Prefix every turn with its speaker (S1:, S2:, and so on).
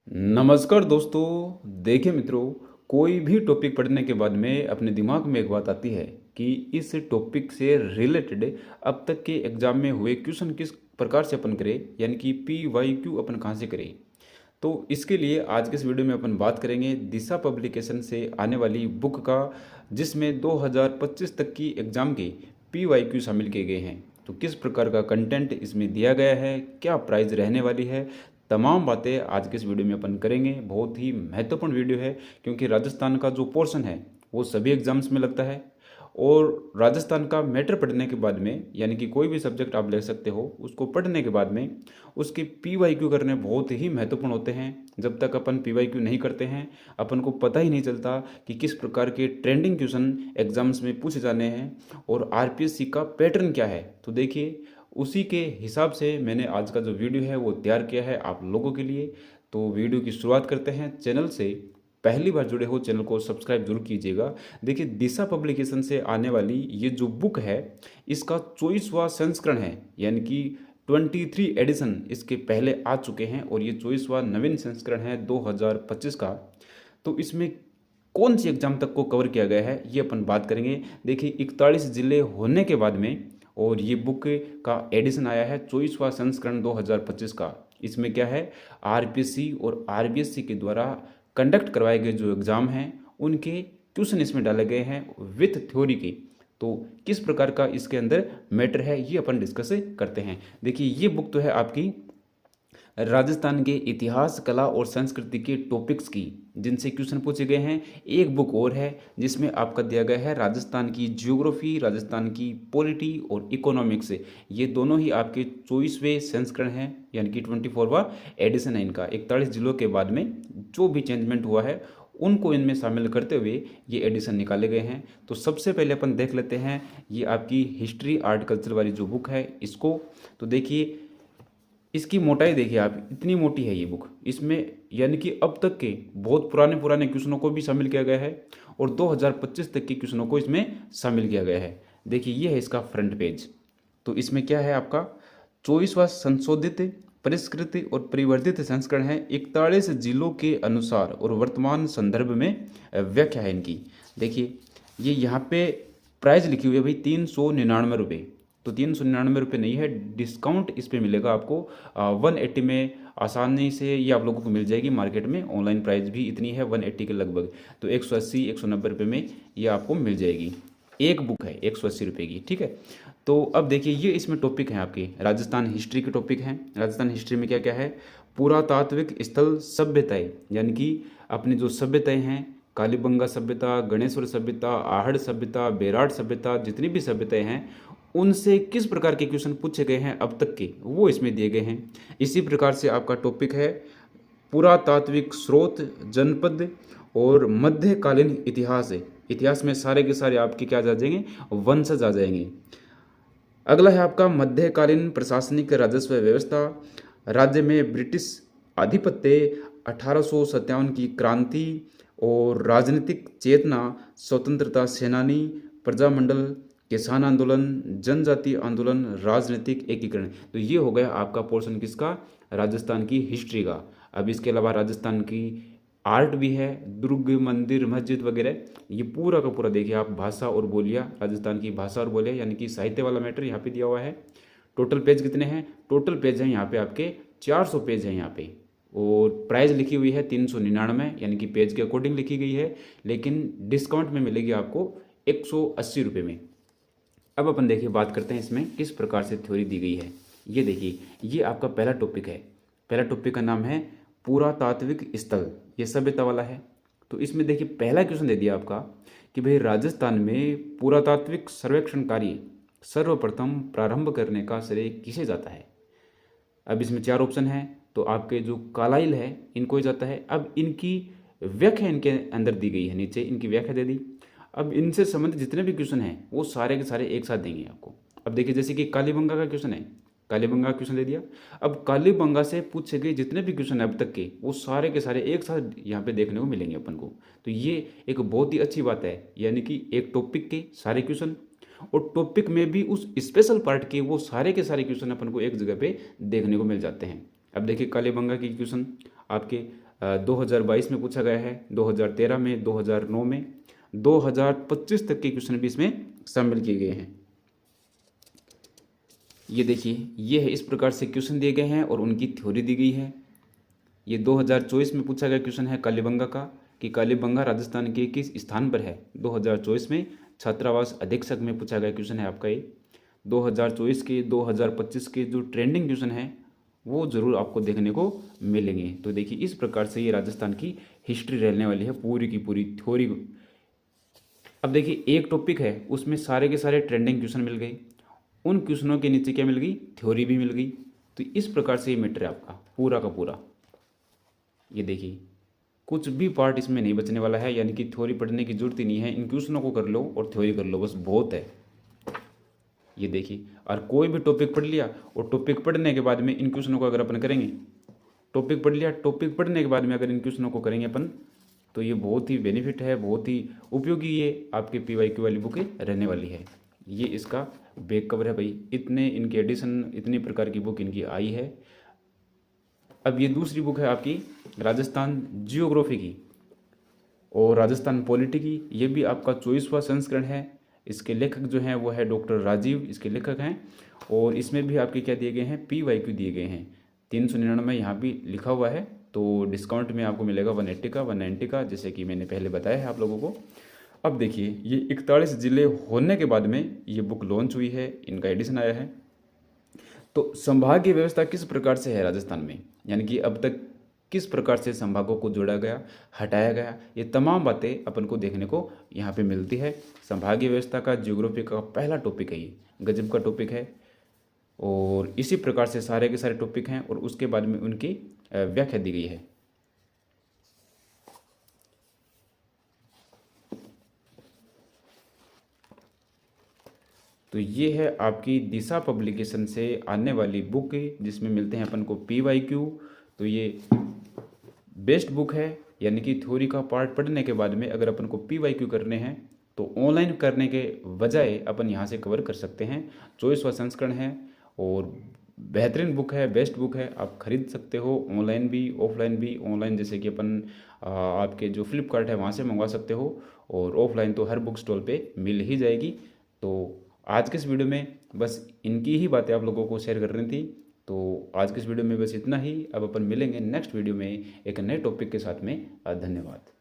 S1: नमस्कार दोस्तों। देखिए मित्रों, कोई भी टॉपिक पढ़ने के बाद में अपने दिमाग में एक बात आती है कि इस टॉपिक से रिलेटेड अब तक के एग्जाम में हुए क्वेश्चन किस प्रकार से अपन करें, यानी कि PYQ अपन कहाँ से करें। तो इसके लिए आज के इस वीडियो में अपन बात करेंगे दिशा पब्लिकेशन से आने वाली बुक का, जिसमें 2025 तक की एग्ज़ाम के PYQ शामिल किए गए हैं। तो किस प्रकार का कंटेंट इसमें दिया गया है, क्या प्राइस रहने वाली है, तमाम बातें आज के इस वीडियो में अपन करेंगे। बहुत ही महत्वपूर्ण वीडियो है, क्योंकि राजस्थान का जो पोर्शन है वो सभी एग्जाम्स में लगता है। और राजस्थान का मैटर पढ़ने के बाद में, यानी कि कोई भी सब्जेक्ट आप ले सकते हो, उसको पढ़ने के बाद में उसके PYQ करने बहुत ही महत्वपूर्ण होते हैं। जब तक अपन PYQ नहीं करते हैं, अपन को पता ही नहीं चलता कि किस प्रकार के ट्रेंडिंग क्वेश्चन एग्जाम्स में पूछे जाने हैं और RPSC का पैटर्न क्या है। तो देखिए, उसी के हिसाब से मैंने आज का जो वीडियो है वो तैयार किया है आप लोगों के लिए। तो वीडियो की शुरुआत करते हैं। चैनल से पहली बार जुड़े हो, चैनल को सब्सक्राइब जरूर कीजिएगा। देखिए, दिशा पब्लिकेशन से आने वाली ये जो बुक है, इसका 24वां संस्करण है, यानी कि 23 एडिशन इसके पहले आ चुके हैं और ये 24वां नवीन संस्करण है 2025 का। तो इसमें कौन सी एग्जाम तक को कवर किया गया है ये अपन बात करेंगे। देखिए, 41 जिले होने के बाद में और ये बुक का एडिशन आया है 24वां संस्करण 2025 का। इसमें क्या है, RPSC और RBSC के द्वारा कंडक्ट करवाए गए जो एग्ज़ाम हैं उनके क्वेश्चन इसमें डाले गए हैं विथ थ्योरी के। तो किस प्रकार का इसके अंदर मैटर है ये अपन डिस्कस करते हैं। देखिए, ये बुक तो है आपकी राजस्थान के इतिहास, कला और संस्कृति के टॉपिक्स की, जिनसे क्वेश्चन पूछे गए हैं। एक बुक और है जिसमें आपका दिया गया है राजस्थान की ज्योग्राफी, राजस्थान की पॉलिटी और इकोनॉमिक्स। ये दोनों ही आपके 24वें संस्करण हैं, यानी कि 24वां एडिशन है इनका। 41 जिलों के बाद में जो भी चेंजमेंट हुआ है उनको इनमें शामिल करते हुए ये एडिशन निकाले गए हैं। तो सबसे पहले अपन देख लेते हैं ये आपकी हिस्ट्री आर्ट कल्चर वाली जो बुक है इसको। तो देखिए, इसकी मोटाई देखिए आप, इतनी मोटी है ये बुक। इसमें यानी कि अब तक के बहुत पुराने पुराने क्वेश्चनों को भी शामिल किया गया है और 2025 तक के क्वेश्चनों को इसमें शामिल किया गया है। देखिए, ये है इसका फ्रंट पेज। तो इसमें क्या है आपका 24वां संशोधित, परिष्कृत और परिवर्धित संस्करण है 41 जिलों के अनुसार और वर्तमान संदर्भ में व्याख्या है इनकी। देखिए, ये यहाँ पे प्राइस लिखी हुई है भाई 399 रुपये। तो 399 रुपये नहीं है, डिस्काउंट इस पर मिलेगा आपको 180 में आसानी से ये आप लोगों को मिल जाएगी मार्केट में। ऑनलाइन प्राइस भी इतनी है 180 के लगभग। तो 180 190 रुपये में ये आपको मिल जाएगी। एक बुक है 180 रुपये की, ठीक है। तो अब देखिए, ये इसमें टॉपिक हैं आपके राजस्थान हिस्ट्री के टॉपिक हैं। राजस्थान हिस्ट्री में क्या क्या है, पुरातात्विक स्थल सभ्यताएं, यानी कि अपनी जो सभ्यताएं हैं, कालीबंगा सभ्यता, गणेश्वर सभ्यता, आहड़ सभ्यता, बेराट सभ्यता, जितनी भी सभ्यताएं हैं उनसे किस प्रकार के क्वेश्चन पूछे गए हैं अब तक के, वो इसमें दिए गए हैं। इसी प्रकार से आपका टॉपिक है पुरातात्विक स्रोत, जनपद और मध्यकालीन इतिहास है। इतिहास में सारे के सारे आपके क्या आ जाएंगे, वंशज आ जाएंगे। अगला है आपका मध्यकालीन प्रशासनिक राजस्व व्यवस्था, राज्य में ब्रिटिश आधिपत्य, 1857 की क्रांति और राजनीतिक चेतना, स्वतंत्रता सेनानी, प्रजामंडल, किसान आंदोलन, जनजाति आंदोलन, राजनीतिक एकीकरण। तो ये हो गया आपका पोर्शन किसका, राजस्थान की हिस्ट्री का। अब इसके अलावा राजस्थान की आर्ट भी है, दुर्ग, मंदिर, मस्जिद वगैरह। ये पूरा का पूरा देखिए आप, भाषा और बोलियाँ, राजस्थान की भाषा और बोलियाँ, यानी कि साहित्य वाला मैटर यहाँ पे दिया हुआ है। टोटल पेज कितने हैं, टोटल पेज हैं यहाँ पे आपके 400 पेज हैं यहाँ पे। और प्राइस लिखी हुई है 399, यानी कि पेज के अकॉर्डिंग लिखी गई है, लेकिन डिस्काउंट में मिलेगी आपको 180 रुपये में। अब अपन देखिए बात करते हैं इसमें किस प्रकार से थ्योरी दी गई है। ये देखिए, ये आपका पहला टॉपिक है। पहला टॉपिक का नाम है पुरातात्विक स्थल, ये सभ्यता वाला है। तो इसमें देखिए पहला क्वेश्चन दे दिया आपका कि भाई राजस्थान में पुरातात्विक सर्वेक्षण कार्य सर्वप्रथम प्रारंभ करने का श्रेय किसे जाता है। अब इसमें 4 ऑप्शन हैं, तो आपके जो कालाइल है इनको ही जाता है। अब इनकी व्याख्या इनके अंदर दी गई है, नीचे इनकी व्याख्या दे दी। अब इनसे संबंधित जितने भी क्वेश्चन हैं वो सारे के सारे एक साथ देंगे आपको। अब देखिए, जैसे कि कालीबंगा का क्वेश्चन है, कालीबंगा का क्वेश्चन दे दिया। अब कालीबंगा से पूछे गए जितने भी क्वेश्चन है अब तक के, वो सारे के सारे एक साथ यहाँ पे देखने को मिलेंगे अपन को। तो ये एक बहुत ही अच्छी बात है, यानी कि एक टॉपिक के सारे क्वेश्चन और टॉपिक में भी उस स्पेशल पार्ट के वो सारे के सारे क्वेश्चन अपन को एक जगह पे देखने को मिल जाते हैं। अब देखिए, कालीबंगा की क्वेश्चन आपके 2022 में पूछा गया है, 2013 में, 2009 में, 2025 तक के क्वेश्चन भी इसमें शामिल किए गए हैं। ये देखिए, ये है, इस प्रकार से क्वेश्चन दिए गए हैं और उनकी थ्योरी दी गई है। ये 2024 में पूछा गया क्वेश्चन है कालीबंगा का, कि कालीबंगा राजस्थान के किस स्थान पर है। 2024 में छात्रावास अधीक्षक में पूछा गया क्वेश्चन है आपका ये। 2024 के 2025 के जो ट्रेंडिंग क्वेश्चन है वो ज़रूर आपको देखने को मिलेंगे। तो देखिए, इस प्रकार से ये राजस्थान की हिस्ट्री रहने वाली है, पूरी की पूरी थ्योरी। अब देखिए, एक टॉपिक है, उसमें सारे के सारे ट्रेंडिंग क्वेश्चन मिल गए, उन क्वेश्चनों के नीचे क्या मिल गई, थ्योरी भी मिल गई। तो इस प्रकार से ये मैटर है आपका पूरा का पूरा। ये देखिए, कुछ भी पार्ट इसमें नहीं बचने वाला है, यानी कि थ्योरी पढ़ने की जरूरत ही नहीं है। इन क्वेश्चनों को कर लो और थ्योरी कर लो, बस बहुत है। ये देखिए, और कोई भी टॉपिक पढ़ लिया और टॉपिक पढ़ने के बाद में इन क्वेश्चनों को अगर अपन करेंगे, टॉपिक पढ़ लिया, टॉपिक पढ़ने के बाद में अगर इन क्वेश्चनों को करेंगे अपन, तो ये बहुत ही बेनिफिट है, बहुत ही उपयोगी ये आपके PYQ वाली बुक रहने वाली है। ये इसका बैक कवर है भाई, इतने इनके एडिशन, इतनी प्रकार की बुक इनकी आई है। अब ये दूसरी बुक है आपकी राजस्थान जियोग्राफी की और राजस्थान पॉलिटी की। ये भी आपका 24वां संस्करण है। इसके लेखक जो हैं वो है डॉक्टर राजीव, इसके लेखक हैं। और इसमें भी आपके क्या दिए गए हैं, PYQ दिए गए हैं। 399 यहाँ भी लिखा हुआ है, तो डिस्काउंट में आपको मिलेगा 180 का, 190 का, जैसे कि मैंने पहले बताया है आप लोगों को। अब देखिए, ये 41 जिले होने के बाद में ये बुक लॉन्च हुई है, इनका एडिशन आया है। तो संभागीय व्यवस्था किस प्रकार से है राजस्थान में, यानी कि अब तक किस प्रकार से संभागों को जोड़ा गया, हटाया गया, ये तमाम बातें अपन को देखने को यहाँ पे मिलती है। संभागीय व्यवस्था का ज्योग्राफी का पहला टॉपिक है, ये गजब का टॉपिक है। और इसी प्रकार से सारे के सारे टॉपिक हैं और उसके बाद में उनकी व्याख्या दी गई है। तो ये है आपकी दिशा पब्लिकेशन से आने वाली बुक, जिसमें मिलते हैं अपन को PYQ। तो ये बेस्ट बुक है, यानी कि थ्योरी का पार्ट पढ़ने के बाद में अगर अपन को PYQ करने हैं तो ऑनलाइन करने के बजाय अपन यहाँ से कवर कर सकते हैं। 24वां संस्करण है और बेहतरीन बुक है, बेस्ट बुक है, आप खरीद सकते हो ऑनलाइन भी ऑफलाइन भी। ऑनलाइन जैसे कि अपन आपके जो फ्लिपकार्ट है वहाँ से मंगवा सकते हो, और ऑफलाइन तो हर बुक स्टॉल पे मिल ही जाएगी। तो आज के इस वीडियो में बस इनकी ही बातें आप लोगों को शेयर करनी थी। तो आज के इस वीडियो में बस इतना ही। अब अपन मिलेंगे नेक्स्ट वीडियो में एक नए टॉपिक के साथ में। धन्यवाद।